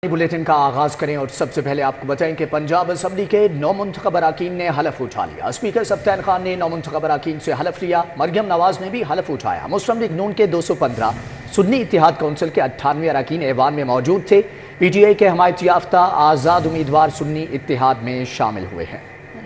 Bulletin का आगाज करें और सबसे पहले आपको बताएं कि पंजाब असम्बली के 9 मुंतखब अरकान ने हलफ उठा लिया। स्पीकर सब्तैन खान ने 9 मुंतखब अरकान से हलफ लिया। मरियम नवाज ने भी हलफ उठाया। मुस्लिम लीग नून के 215, सुन्नी इत्तेहाद कौंसिल के 98 अरकान ऐवान में मौजूद थे। PTI के हमायत याफ्ता आज़ाद उम्मीदवार सुन्नी इत्तेहाद में शामिल हुए हैं।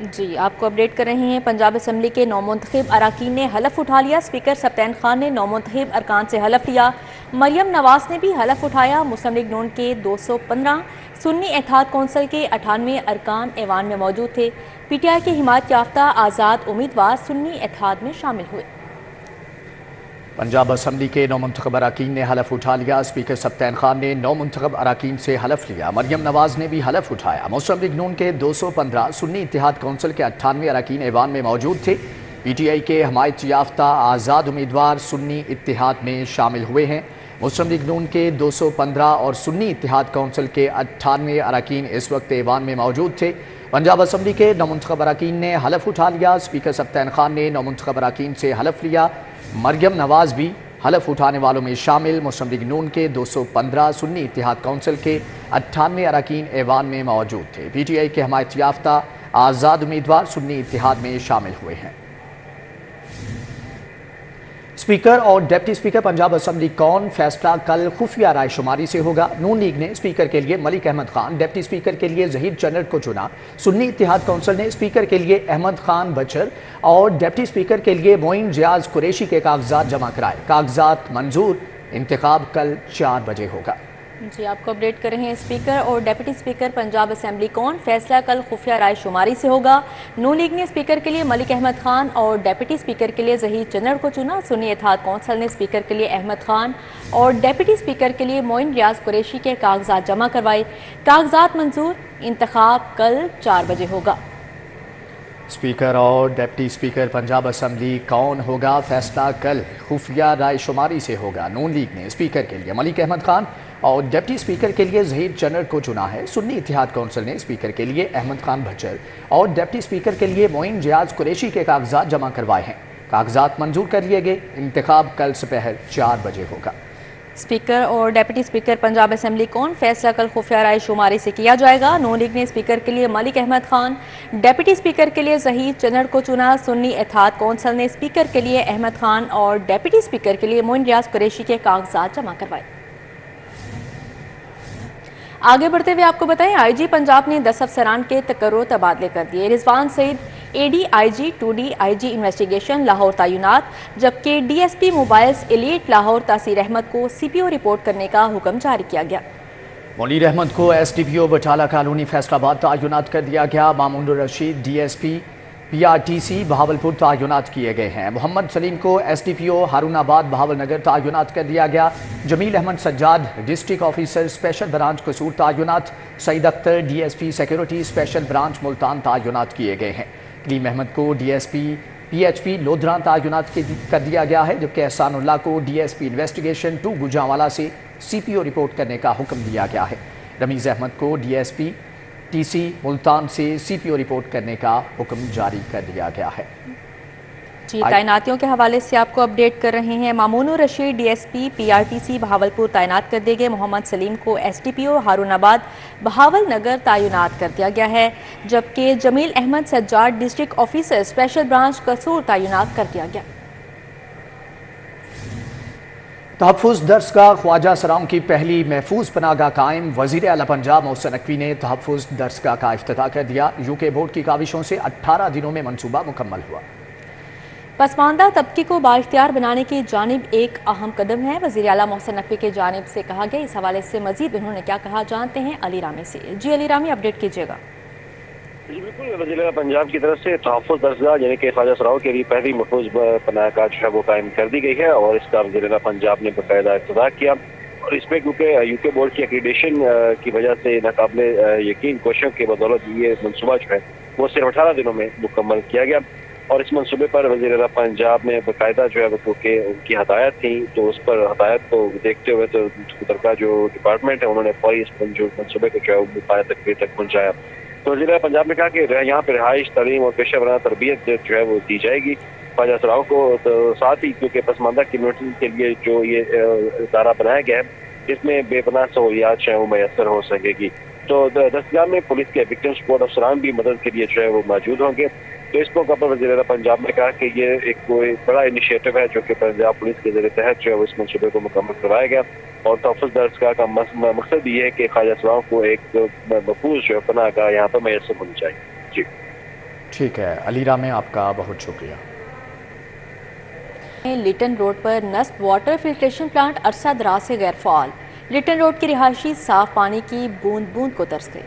जी, आपको अपडेट कर रहे हैं। पंजाब असम्बली के 9 मुंतखब अरकान ने हलफ उठा लिया। स्पीकर सब्तैन खान ने 9 मुंतखब अरकान से हलफ लिया। मरियम नवाज ने भी हलफ उठाया। मुस्लिम लीग नून के 215, सुन्नी इत्तेहाद कौंसिल के 98 अरकान ऐवान में मौजूद थे। PTI के हिमायत याफ्ता आज़ाद उम्मीदवार सुन्नी इत्तेहाद में शामिल हुए। पंजाब असम्बली के 9 मुंतखब अरकान ने हलफ उठा लिया। स्पीकर सब्तैन खान ने 9 मुंतखब अरकान से हलफ लिया। मरियम नवाज ने भी हलफ उठाया। मुस्लिम लीग नून के 215, सुन्नी इत्तेहाद कौंसिल के 98 अरकान ऐवान में मौजूद थे। PTI के हमायत याफ्ता आज़ाद उम्मीदवार सुन्नी इत्तेहाद में शामिल हुए हैं। मुस्लिम लीग नून के 215 और सुन्नी इत्तेहाद कौंसिल के 98 अरकान इस वक्त ऐवान में मौजूद थे। पंजाब असम्बली के 9 मुंतखब अरकान ने हलफ उठा लिया। स्पीकर सब्तैन खान ने 9 मुंतखब अरकान से हलफ लिया। मरियम नवाज भी हलफ उठाने वालों में शामिल। मुस्लिम लीग नून के 215, सुन्नी इत्तेहाद कौंसिल के 98 अरकान ऐवान में मौजूद थे। PTI के हमायत याफ्ता आज़ाद उम्मीदवार सुन्नी इत्तेहाद में शामिल हुए हैं। स्पीकर और डिप्टी स्पीकर पंजाब असम्बली कौन, फैसला कल खुफिया राय शुमारी से होगा। नून लीग ने स्पीकर के लिए मलिक अहमद खान, डिप्टी स्पीकर के लिए ज़हीर चन्नट को चुना। सुन्नी इत्तेहाद कौंसिल ने स्पीकर के लिए अहमद खान बचर और डिप्टी स्पीकर के लिए मोइन रियाज कुरैशी के कागजात जमा कराए। कागजात मंजूर। इंतखाब कल 4 बजे होगा। जी, आपको अपडेट कर रहे हैं। स्पीकर और डिप्टी स्पीकर पंजाब असम्बली कौन, फैसला कल खुफिया राय शुमारी से होगा। नून लीग ने स्पीकर के लिए मलिक अहमद खान और डिप्टी स्पीकर के लिए ज़हीर चन्नट को चुना। सुन्नी इत्तेहाद कौंसिल ने स्पीकर के लिए अहमद खान और डिप्टी स्पीकर के लिए मोइन रियाज कुरैशी के कागजात जमा करवाए। कागजात मंजूर। इंतखाब कल 4 बजे होगा। स्पीकर और डिप्टी स्पीकर पंजाब असम्बली कौन होगा, फैसला कल खुफिया राय शुमारी से होगा। नून लीग ने स्पीकर के लिए मलिक अहमद खान और डिप्टी स्पीकर के लिए ज़हीर चन्नट को चुना है। सुन्नी इत्तेहाद कौंसिल ने स्पीकर के लिए अहमद खान भज्जर और डिप्टी स्पीकर के लिए मोइन रियाज कुरैशी के कागजात जमा करवाए हैं। कागजात मंजूर कर लिए गए। इंतखाब कल सुबह 4 बजे होगा। स्पीकर और डिप्टी स्पीकर पंजाब असम्बली कौन, फैसला कल खुफिया राय शुमारी से किया जाएगा। नून लीग ने स्पीकर के लिए मलिक अहमद खान, डिप्टी स्पीकर के लिए ज़हीर चन्नट को चुना। सुन्नी इत्तेहाद कौंसिल ने स्पीकर के लिए अहमद खान और डिप्टी स्पीकर के लिए मोइन रियाज कुरैशी के कागजात जमा करवाए। आगे बढ़ते हुए आपको बताएं, IG पंजाब ने 10 अफसरान के तकर्रुर तबादले कर दिए। Rizwan Saeed ADIG 2D IG investigation Lahore तैनात, जबकि DSP मोबाइल्स एलीट लाहौर तासीर अहमद को CPO रिपोर्ट करने का हुक्म जारी किया गया। मुनीर अहमद को SDPO बटाला कॉलोनी फैसलाबाद तैनात कर दिया गया। मामून रशीद DSP PRTC बहावलपुर तैनात किए गए हैं। मोहम्मद सलीम को SDPO हारूनाबाद बहावलनगर तैनात कर दिया गया। Jameel Ahmed Sajjad district officer special branch Kasur तैनात। Saeed Akhtar DSP security special branch Multan तैनात किए गए हैं। कलीम अहमद को DSP PHP लोधरा तैनात कर दिया गया है, जबकि एहसानुल्लाह को DSP इन्वेस्टिगेशन 2 गुजरांवाला से CPO रिपोर्ट करने का हुक्म दिया गया है। रमीज़ अहमद को DSP TC मुल्तान से CPO रिपोर्ट करने का हुक्म जारी कर दिया गया है। जी, तैनातियों के हवाले से आपको अपडेट कर रहे हैं। मामून रशीद DSP PRTC बहावलपुर तैनात कर दिए गए। मोहम्मद सलीम को SDPO हारूनाबाद बहावलनगर तैनात कर दिया गया है, जबकि Jameel Ahmed Sajjad district officer special branch Kasur तैनात कर दिया गया। तहफ़्फ़ुज़ दरसगाह ख्वाजा सराओं की पहली महफूज पनाहगाह कायम। वज़ीर आला पंजाब मोहसिन नकवी ने तहफ़्फ़ुज़ दरसगाह का इफ्तिताह कर दिया। UK बोर्ड की काविशों से 18 दिनों में मनसूबा मुकम्मल हुआ। पसमानदा तबके को बाइख्तियार बनाने की जानिब एक अहम कदम है, वज़ीर आला मोहसिन नकवी की जानिब से कहा गया। इस हवाले से मजीद उन्होंने क्या कहा, जानते हैं अली रामी से। जी अली रामी, अपडेट कीजिएगा। जी बिल्कुल, वज़ीर आला पंजाब की तरफ से तहफ़्फ़ुज़ दरसगाह यानी कि ख्वाजा सराओं के लिए पहली महफूज पनाहगाह जो है वो कायम कर दी गई है और इसका वज़ीर आला पंजाब ने बाकायदा इफ्तिताह किया। और इसमें क्योंकि UK बोर्ड की एक्रीडेशन की वजह से नाकाबिले यकीन कोशिशों की बदौलत ये मनसूबा जो है वो सिर्फ 18 दिनों में मुकम्मल किया गया। और इस मनसूबे पर वज़ीर आला पंजाब ने बाकायदा जो है वो क्योंकि उनकी हदायत थी तो उस पर हदायत को देखते हुए तो मुतल्लिका जो डिपार्टमेंट है उन्होंने फौरी इस मनसूबे को जो है वो तकमील तक पहुँचाया। तो वज़ीर आला पंजाब ने कहा कि यहाँ पर रिहाइश, तालीम और पेशा वराना तरबियत जो है वो दी जाएगी ख्वाजा सराओं को। तो साथ ही क्योंकि पसमानदा कम्यूनिटी के लिए जो ये इदारा बनाया गया है جس میں بے پناہ سہولیات جو ہے وہ میسر ہو سکے گی. تو دستگاہ میں پولیس کے وکٹم سپورٹ افسران بھی مدد کے لیے جو ہے وہ موجود ہوں گے. تو اس موقع پر وزیر اعلیٰ پنجاب نے کہا کہ یہ ایک کوئی بڑا انیشیٹو ہے جو کہ پنجاب پولیس کے زیر تحت جو ہے اس منصوبے کو مکمل کرایا گیا, اور تحفظ درسگاہ کا مقصد یہ ہے کہ خواجہ سراؤں کو ایک محفوظ جو ہے پناہ گاہ یہاں پر میسر ہونی چاہیے. جی ٹھیک ہے علیرہ میں آپ کا بہت شکریہ. لیٹن روڈ پر نصب واٹر فلٹریشن پلانٹ عرصہ دراز سے غیر فعال. لیٹن روڈ کے رہائشی صاف پانی کی بوند بوند کو ترس گئے.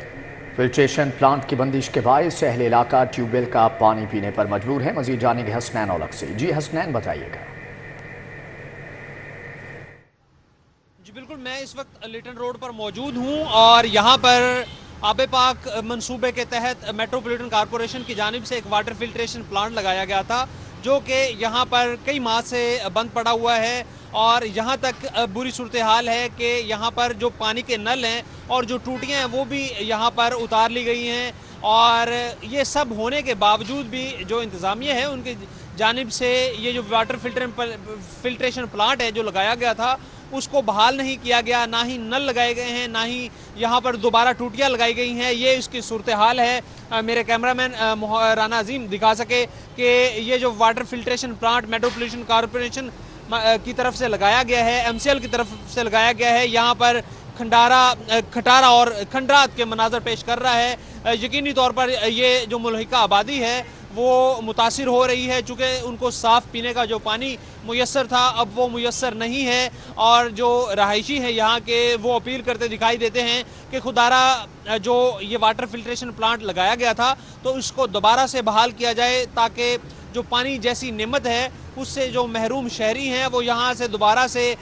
فلٹریشن پلانٹ کی بندش کے باعث اہل علاقہ ٹیوب ویل کا پانی پینے پر مجبور ہے. مزید جانیں گے حسنین اولک سے. جی حسنین بتائیے گا. جی بالکل, میں اس وقت لیٹن روڈ پر موجود ہوں اور یہاں پر آب پاک منصوبے کے تحت میٹروپولیٹن کارپوریشن کی جانب سے ایک واٹر فلٹریشن پلانٹ لگایا گیا تھا جو کہ یہاں پر کئی ماہ سے بند پڑا ہوا ہے, اور یہاں تک بری صورتحال ہے کہ یہاں پر جو پانی کے نل ہیں اور جو ٹوٹیاں ہیں وہ بھی یہاں پر اتار لی گئی ہیں. اور یہ سب ہونے کے باوجود بھی جو انتظامیہ ہے ان کی جانب سے یہ جو واٹر فلٹریشن پلانٹ ہے جو لگایا گیا تھا اس کو بحال نہیں کیا گیا, نہ ہی نل لگائے گئے ہیں, نہ ہی یہاں پر دوبارہ ٹوٹیاں لگائی گئی ہیں. یہ اس کی صورتحال ہے. میرے کیمرامین رانا عظیم دکھا سکے کہ یہ جو water filtration plant metropolitan corporation کی طرف سے لگایا گیا ہے, ایم سی ایل کی طرف سے لگایا گیا ہے, یہاں پر کھٹارا اور کھنڈرات کے مناظر پیش کر رہا ہے. یقینی طور پر یہ جو ملحقہ آبادی ہے وہ متاثر ہو رہی ہے, چونکہ ان کو صاف پینے کا جو پانی میسر تھا اب وہ میسر نہیں ہے, اور جو رہائشی ہیں یہاں کے وہ اپیل کرتے دکھائی دیتے ہیں کہ خدارہ جو یہ واٹر فلٹریشن پلانٹ لگایا گیا تھا تو اس کو دوبارہ سے بحال کیا جائے تاکہ جو پانی جیسی نعمت ہے اس سے جو محروم شہری ہیں وہ یہاں سے دوبارہ سے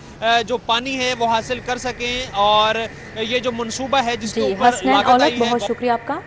جو پانی ہے وہ حاصل کر سکیں. اور یہ جو منصوبہ ہے جس کے اوپر لاگت آئی ہے. بہت شکریہ آپ کا.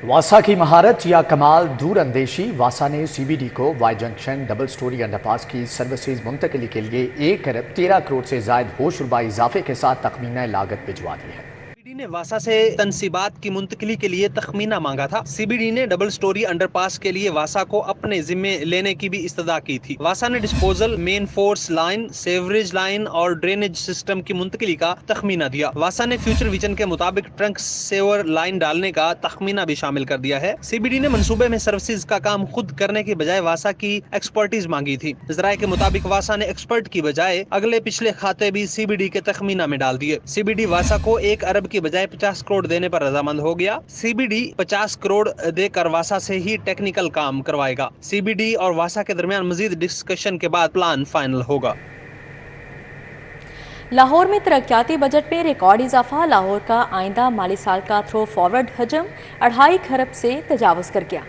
واسا کی مہارت یا کمال دور اندیشی. واسا نے سی بی ڈی کو Y junction double storey underpass کی سروسز منتقلی کے لیے 1 ارب 13 کروڑ سے زائد ہوشربا اضافے کے ساتھ تخمینہ لاگت بھجوا دی ہے. سی بی ڈی نے واسا سے تنصیبات کی منتقلی کے لیے تخمینہ مانگا تھا. سی بی ڈی نے ڈبل سٹوری انڈر پاس کے لیے واسا کو اپنے ذمے لینے کی بھی استدعا کی تھی. واسا نے ڈسپوزل, مین فورس لائن, سیوریج لائن اور ڈرینیج سسٹم کی منتقلی کا تخمینہ دیا. واسا نے فیوچر ویژن کے مطابق ٹرنک سیور لائن ڈالنے کا تخمینہ بھی شامل کر دیا ہے. سی بی ڈی نے منصوبے میں سروسز کا کام خود کرنے کی بجائے واسا کی ایکسپرٹیز مانگی تھی. ذرائع کے مطابق واسا نے ایکسپرٹ کی بجائے اگلے پچھلے کھاتے بھی سی بی ڈی کے تخمینہ میں ڈال دیے. سی بی ڈی واسا کو 1 ارب کی بجائے 50 کروڑ دینے پر رضامند ہو گیا. سی بی ڈی 50 کروڑ دے کر واسا سے ہی ٹیکنیکل کام کروائے گا. سی بی ڈی اور واسا کے درمیان مزید ڈسکشن کے بعد پلان فائنل ہوگا. لاہور میں ترقیاتی بجٹ میں ریکارڈ اضافہ. لاہور کا آئندہ مالی سال کا تھرو فارورڈ حجم 2.5 کھرب سے تجاوز کر گیا.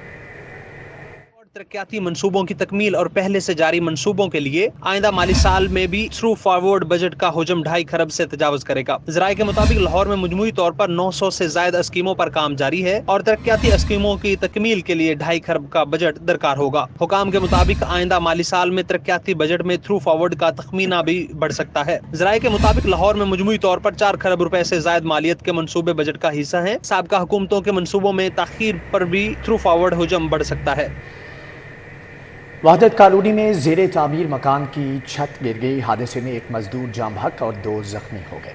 ترقیاتی منصوبوں کی تکمیل اور پہلے سے جاری منصوبوں کے لیے آئندہ مالی سال میں بھی تھرو فارورڈ بجٹ کا حجم 2.5 کھرب سے تجاوز کرے گا. ذرائع کے مطابق لاہور میں مجموعی طور پر 900 سے زائد اسکیموں پر کام جاری ہے اور ترقیاتی اسکیموں کی تکمیل کے لیے 2.5 کھرب کا بجٹ درکار ہوگا. حکام کے مطابق آئندہ مالی سال میں ترقیاتی بجٹ میں تھرو فارورڈ کا تخمینہ بھی بڑھ سکتا ہے. ذرائع کے مطابق لاہور میں مجموعی طور پر 4 کھرب روپے سے زائد مالیت کے منصوبے بجٹ کا حصہ ہیں. سابقہ حکومتوں کے منصوبوں میں تاخیر پر بھی تھرو فارورڈ حجم بڑھ سکتا ہے. وحدت کالونی میں زیر تعمیر مکان کی چھت گر گئی. حادثے میں 1 مزدور جاں بحق اور 2 زخمی ہو گئے.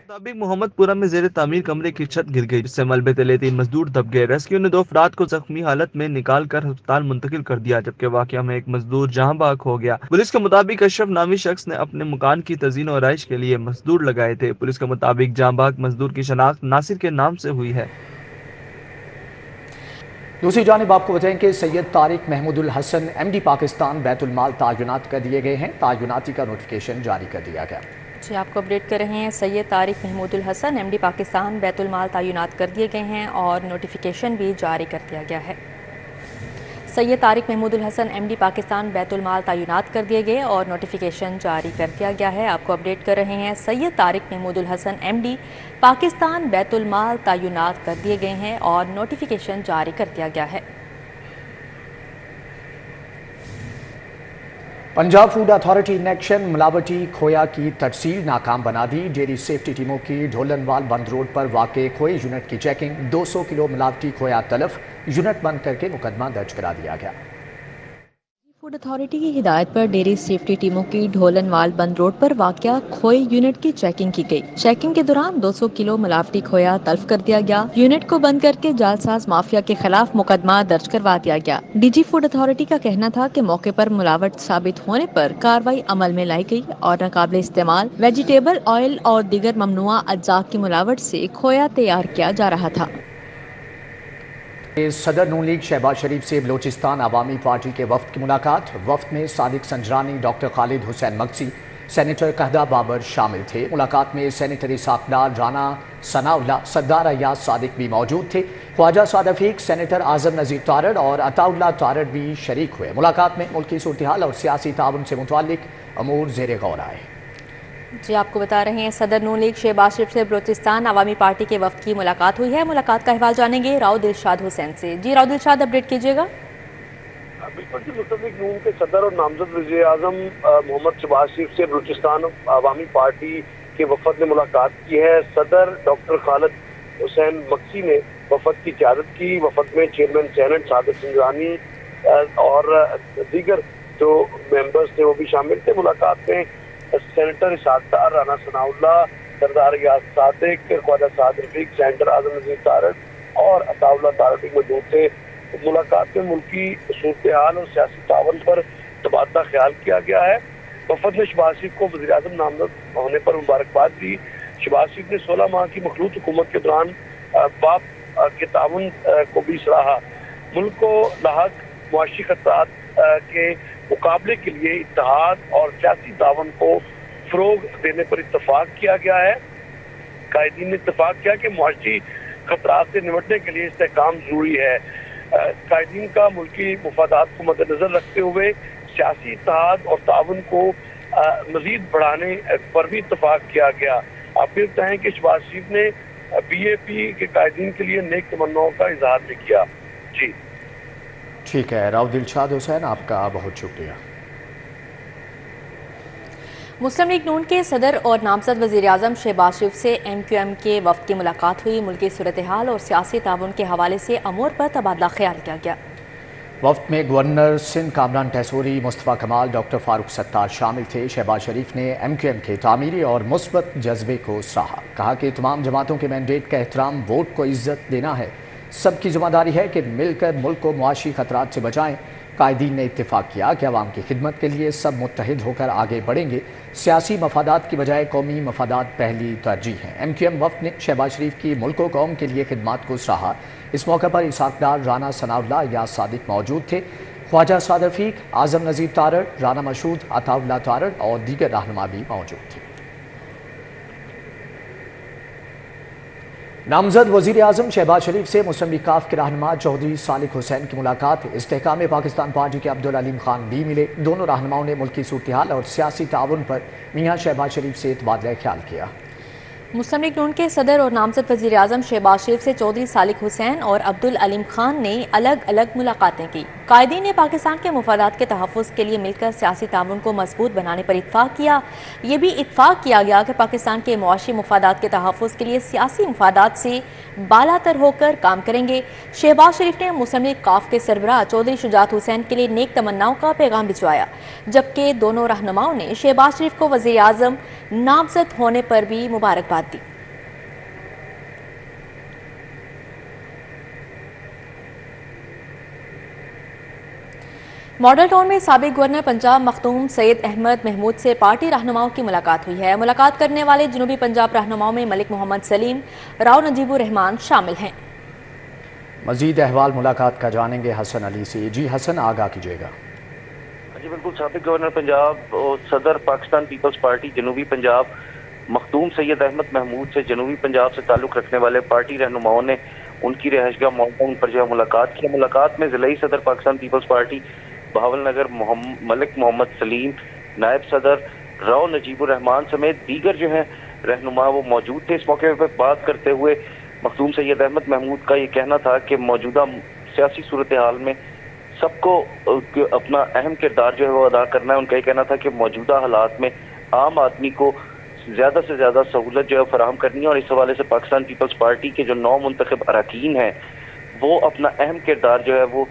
مطابق محمد پورہ میں زیر تعمیر کمرے کی چھت گر گئی جس سے ملبے تلے 3 مزدور دب گئے. ریسکیو نے 2 افراد کو زخمی حالت میں نکال کر ہسپتال منتقل کر دیا جبکہ واقعہ میں 1 مزدور جہاں بحق ہو گیا. پولیس کے مطابق اشرف نامی شخص نے اپنے مکان کی تزئین و آرائش کے لیے مزدور لگائے تھے. پولیس کے مطابق جہاں بحق مزدور کی شناخت ناصر کے نام سے ہوئی ہے. دوسری جانب آپ کو بتائیں کہ سید طارق محمود الحسن ایم ڈی پاکستان بیت المال تعینات کر دیے گئے ہیں. تعیناتی کا نوٹیفیکیشن جاری کر دیا گیا. جی آپ کو اپڈیٹ کر رہے ہیں. سید طارق محمود الحسن ایم ڈی پاکستان بیت المال تعینات کر دیے گئے ہیں اور نوٹیفیکیشن بھی جاری کر دیا گیا ہے. سید طارق محمود الحسن ایم ڈی پاکستان بیت المال تعینات کر دیے گئے اور نوٹیفیکیشن جاری کر دیا گیا ہے. آپ کو اپڈیٹ کر رہے ہیں. سید طارق محمود الحسن ایم ڈی پاکستان بیت المال تعینات کر دیے گئے ہیں اور نوٹیفیکیشن جاری کر دیا گیا ہے. پنجاب فوڈ اتھارٹی انیکشن ملاوٹی کھویا کی ترسیل ناکام بنا دی. ڈیری سیفٹی ٹیموں کی ڈھولنوال بند روڈ پر واقع کھوئے یونٹ کی چیکنگ. 200 کلو ملاوٹی کھویا تلف. یونٹ بند کر کے مقدمہ درج کرا دیا گیا. फूड अथॉरिटी की हिदायत पर डेयरी सेफ्टी टीमों की ढोलनवाल बंद रोड पर वाक़या खोए यूनिट की चेकिंग की गई। चेकिंग के दौरान 200 किलो मिलावटी खोया तल्फ कर दिया गया। यूनिट को बंद करके जालसाज माफिया के खिलाफ मुकदमा दर्ज करवा दिया गया। डीजी फूड अथॉरिटी का कहना था कि मौके पर मिलावट साबित होने पर कार्रवाई अमल में लाई गई और नाकाबिल इस्तेमाल वेजिटेबल ऑयल और दीगर ममनुआ अज्जा की मिलावट से खोया तैयार किया जा रहा था। सदर नून लीग शहबाज शरीफ से बलोचिस्तान अवामी पार्टी के वफ्द की मुलाकात। वफ्द में सादिक संजरानी, डॉक्टर खालिद हुसैन मक्सी, सेनेटर कहदा बाबर शामिल थे। मुलाकात में सेनेटर इसाक डार, राना सनाउल्लाह, सरदार अयाज सादिक भी मौजूद थे। ख्वाजा साद रफीक, सेनेटर आजम नजीर तारड़ और अताउल्लाह तारड़ भी शरीक हुए। मुलाकात में मुल्की सूरत-ए-हाल और सियासी ताउन से मुताल्लिक अमूर ज़ेरे गौर आए। जी आपको बता रहे हैं सदर नून लीग शहबाज शरीफ से बलोचिस्तान अवामी पार्टी के वफ्द की मुलाकात हुई है। मुलाकात का अहवाल जानेंगे राव दिलशाद हुसैन से। जी राव दिलशाद, अपडेट कीजिएगा। बिल्कुल जी, मुस्लिम लीग नून के सदर और नामजद वज़ीर आज़म मोहम्मद शहबाज शरीफ से बलोचिस्तान अवामी पार्टी के वफद ने मुलाकात की है। सदर डॉक्टर खालिद हुसैन मक्सी ने वफद की क़यादत की। वफद में चेयरमैन सेनेट सादिक संजरानी और दीगर जो मेंबर्स थे वो भी शामिल थे। मुलाकात में सेनेटर इसाक डार, राना सनाउल्लाह, सरदार अयाज सादिक, ख्वाजा साद रफीक, सेनेटर आजम नजीर तारड़ और अताउल्लाह तारड़ भी मौजूद थे। मुलाकात में मुल्की सूरत-ए-हाल और सियासी तावन पर तबादला ख्याल किया गया है। वफद ने शहबाज शरीफ को वज़ीर आज़म नामजद होने पर मुबारकबाद दी। शहबाज शरीफ ने 16 माह की मखलूत हुकूमत के दौरान बाप के ताउन को भी सराहा। मुल्क को लाहक मुआशी खतरात के मुकाबले के लिए इत्तेहाद और सियासी तावन को फ़रोग़ देने पर इत्तफाक किया गया है। कायदीन ने इत्तफाक किया कि मुआशी खतरात से निपटने के लिए इस्तेहकाम ज़रूरी है। कायदीन का मुल्की मफादात को मद्देनज़र रखते हुए सियासी इत्तेहाद और तावन को मज़ीद बढ़ाने पर भी इत्तफाक किया गया। आप ये बताएं कि शहबाज शरीफ ने BAP के कायदीन के लिए नेक तमन्नाओं का इजहार भी किया। जी ठीक है राव दिलशाद हुसैन, आपका बहुत शुक्रिया। मुस्लिम लीग नून के सदर और नामजद वज़ीर आज़म शहबाज शरीफ से MQM के वफ्द की मुलाकात हुई। मुल्की सूरत-ए-हाल और सियासी ताउन के हवाले से अमूर पर तबादला ख्याल किया गया। वफ्द में गवर्नर सिंध कामरान टैसूरी, मुस्तफ़ा कमाल, डॉक्टर फारूक सत्तार शामिल थे। शहबाज शरीफ ने MQM के तामीरी और मुस्बत जज्बे को सराहा। कहा कि तमाम जमातों के मैंडेट का एहतराम, वोट को इज्जत देना है। सबकी जिम्मेदारी है कि मिलकर मुल्क को मुआशी खतरात से बचाएं। कायदीन ने इत्तेफाक किया कि अवाम की खिदमत के लिए सब मुत्तहिद होकर आगे बढ़ेंगे। सियासी मफादात की बजाय कौमी मफादात पहली तरजीह हैं। MQM वफ्द ने शहबाज शरीफ की मुल्क व कौम के लिए खिदमत को सराहा। इस मौके पर इसाक डार, राना सनाउल्लाह, अयाज सादिक मौजूद थे। ख्वाजा साद रफीक, आजम नजीर तारड़, राना मशहूद, अताउल्लाह तारड़ और दीगर रहनुमा भी मौजूद थे। नामजद वज़ीर आज़म शहबाज शरीफ से मुस्लिम लीग काफ के रहनुमा चौधरी सालिक हुसैन की मुलाकात। इस्तेहकाम पाकिस्तान पार्टी के अब्दुल अलीम खान भी मिले। दोनों रहनुमाओं ने मुल्की सूरत-ए-हाल और सियासी ताउन पर मियाँ शहबाज शरीफ से तबादला ख्याल किया। मुस्लिम लीग नून के सदर और नामजद वज़ीर आज़म शहबाज शरीफ से चौधरी सालिक हुसैन और अब्दुल अलीम खान ने अलग अलग मुलाकातें की। कायदीन ने पाकिस्तान के मुफादात के तहफ़्फ़ुज़ के लिए मिलकर सियासी ताउन को मजबूत बनाने पर इत्तफ़ाक़ किया। ये भी इत्तफ़ाक़ किया गया कि पाकिस्तान के मुआशी मुफादात के तहफ़्फ़ुज़ के लिए सियासी मुफादात से बालातर होकर काम करेंगे। शहबाज शरीफ ने मुस्लिम लीग काफ के सरबराह चौधरी शुजात हुसैन के लिए नेक तमन्नाओं का पैगाम भिजवाया, जबकि दोनों रहनुमाओं ने शहबाज शरीफ को वज़ीर आज़म नामज़द होने पर भी मुबारकबाद दी। मॉडल टाउन में साबिक गवर्नर पंजाब मखदूम सैयद अहमद महमूद से पार्टी रहनुमाओं की मुलाकात हुई है। मुलाकात करने वाले जनूबी पंजाब रहनुमाओं में मलिक मोहम्मद सलीम, राव नजीबुर रहमान शामिल हैं। मजीद अहवाल मुलाकात का जानेंगे हसन अली से। जी हसन, आगाह कीजिएगा। जी बिल्कुल, साबिक गवर्नर पंजाब और सदर पाकिस्तान पीपल्स पार्टी जनूबी पंजाब मखदूम सैयद अहमद महमूद से जनूबी पंजाब से ताल्लुक़ रखने वाले पार्टी रहनुमाओं ने उनकी रिहाइशगाह मॉडल टाउन पर जो है मुलाकात की। मुलाकात में ज़िलाई सदर पाकिस्तान पीपल्स पार्टी बहावल नगर मलिक मोहम्मद सलीम, नायब सदर राव नजीबुर रहमान समेत दीगर जो हैं रहनुमा वो मौजूद थे। इस मौके पर बात करते हुए मखदूम सैयद अहमद महमूद का ये कहना था कि मौजूदा सियासी सूरत हाल में सबको अपना अहम किरदार जो है वो अदा करना है। उनका ये कहना था कि मौजूदा हालात में आम आदमी को ज़्यादा से ज़्यादा सहूलत जो है फराहम करनी है और इस हवाले से पाकिस्तान पीपल्स पार्टी के जो 9 मुंतखब अरकान हैं वो अपना अहम किरदार जो है वो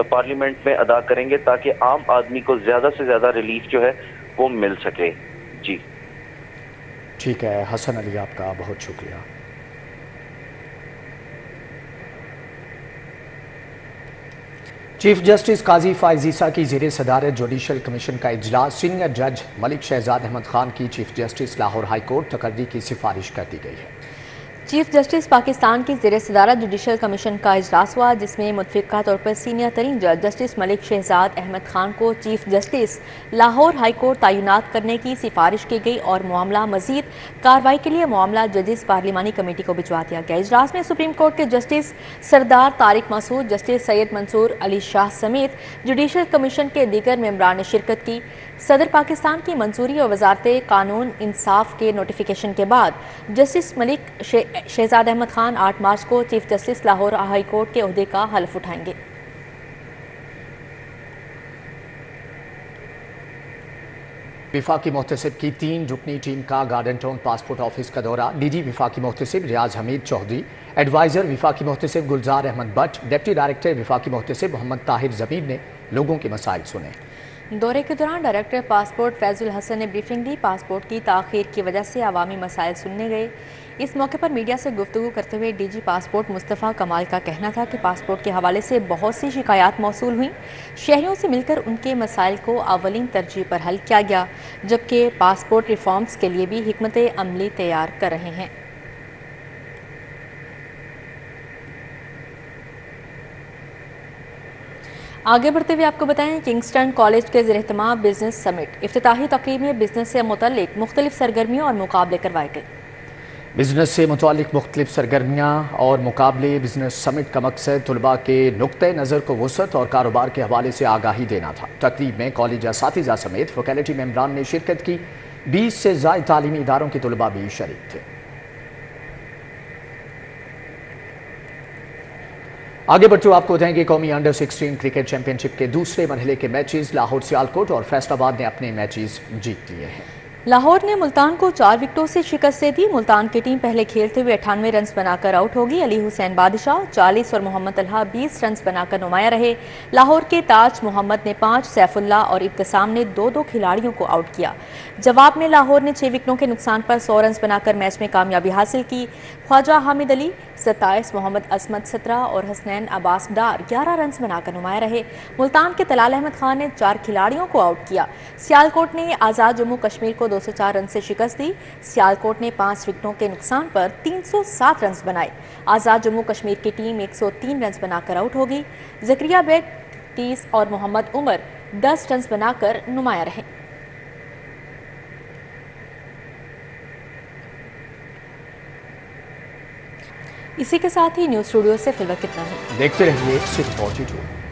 پارلیمنٹ میں ادا کریں گے تاکہ عام آدمی کو زیادہ سے زیادہ ریلیف جو ہے وہ مل سکے. جی ٹھیک ہے حسن علی، آپ کا بہت شکریہ. چیف جسٹس قاضی فائز عیسیٰ کی زیر صدارت جوڈیشل کمیشن کا اجلاس. سینئر جج ملک شہزاد احمد خان کی chief justice Lahore high court تقرری کی سفارش کر دی گئی ہے. چیف جسٹس پاکستان کی زیر صدارت جوڈیشل کمیشن کا اجلاس ہوا، جس میں متفقہ طور پر سینئر ترین جج جسٹس ملک شہزاد احمد خان کو chief justice Lahore high court تعینات کرنے کی سفارش کی گئی اور معاملہ مزید کارروائی کے لیے معاملہ ججز پارلیمانی کمیٹی کو بھجوا دیا گیا. اجلاس میں سپریم کورٹ کے جسٹس سردار طارق مسعود، جسٹس سید منصور علی شاہ سمیت جوڈیشل کمیشن کے دیگر ممبران نے شرکت کی. صدر پاکستان کی منظوری اور وزارت قانون انصاف کے نوٹیفیکیشن کے بعد جسٹس ملک شہزاد احمد خان 8 مارچ کو chief justice Lahore high court کے عہدے کا حلف اٹھائیں گے. وفاقی محتسب کی 3 رکنی ٹیم کا گارڈن ٹاؤن پاسپورٹ آفس کا دورہ. ڈی جی وفاقی محتسب ریاض حمید چودھری، ایڈوائزر وفاقی محتسب گلزار احمد بٹ، ڈپٹی ڈائریکٹر وفاقی محتسب محمد طاہر ضمیر نے لوگوں کے مسائل سنے. دورے کے دوران ڈائریکٹر پاسپورٹ فیض الحسن نے بریفنگ دی. پاسپورٹ کی تاخیر کی وجہ سے عوامی مسائل سننے گئے. اس موقع پر میڈیا سے گفتگو کرتے ہوئے ڈی جی پاسپورٹ مصطفیٰ کمال کا کہنا تھا کہ پاسپورٹ کے حوالے سے بہت سی شکایات موصول ہوئیں. شہریوں سے مل کر ان کے مسائل کو اولین ترجیح پر حل کیا گیا، جبکہ پاسپورٹ ریفارمز کے لیے بھی حکمت عملی تیار کر رہے ہیں. آگے بڑھتے ہوئے آپ کو بتائیں کنگسٹن کالج کے زیر اہتمام بزنس سمٹ افتتاحی تقریب میں بزنس سے متعلق مختلف سرگرمیوں اور مقابلے کروائے گئے. بزنس سے متعلق مختلف سرگرمیاں اور مقابلے. بزنس سمٹ کا مقصد طلباء کے نقطۂ نظر کو وسعت اور کاروبار کے حوالے سے آگاہی دینا تھا. تقریب میں کالج اساتذہ سمیت فیکلٹی ممبران نے شرکت کی. 20 سے زائد تعلیمی اداروں کے طلباء بھی شریک تھے. آگے بڑھتے ہوئے آپ کو بتائیں گے قومی انڈر 16 کرکٹ چیمپئن شپ کے دوسرے مرحلے کے میچز. لاہور سیالکوٹ اور فیصل آباد نے اپنے میچز جیت لیے ہیں. لاہور نے ملتان کو 4 وکٹوں سے شکست دے دی. ملتان کی ٹیم پہلے کھیلتے ہوئے 98 رنز بنا کر آؤٹ ہوگی. علی حسین بادشاہ 40 اور محمد طلحہ 20 رنز بنا کر نمایاں رہے. لاہور کے تاج محمد نے 5، سیف اللہ اور ابتسام نے 2 کھلاڑیوں کو آؤٹ کیا. جواب میں لاہور نے 6 وکٹوں کے نقصان پر 100 رنز بنا کر میچ میں کامیابی حاصل کی. خواجہ حامد علی 27، محمد عصمت 17 اور حسنین عباس ڈار 11 رنز بنا کر نمایاں رہے. ملتان کے طلال احمد خان نے 4 کھلاڑیوں کو آؤٹ کیا. سیالکوٹ نے آزاد جموں کشمیر کو 204 رن سے شکست دی. سیالکوٹ نے 5 وکٹوں کے نقصان پر 307 رنز بنائے. آزاد جموں کشمیر کی ٹیم 103 رنز بنا کر آؤٹ ہوگی. زکریا بیگ 30 اور محمد عمر 10 رنز بنا کر نمایاں رہے. اسی کے ساتھ ہی نیوز اسٹوڈیو سے فی الوقت اتنا ہی. دیکھتے رہیے 642.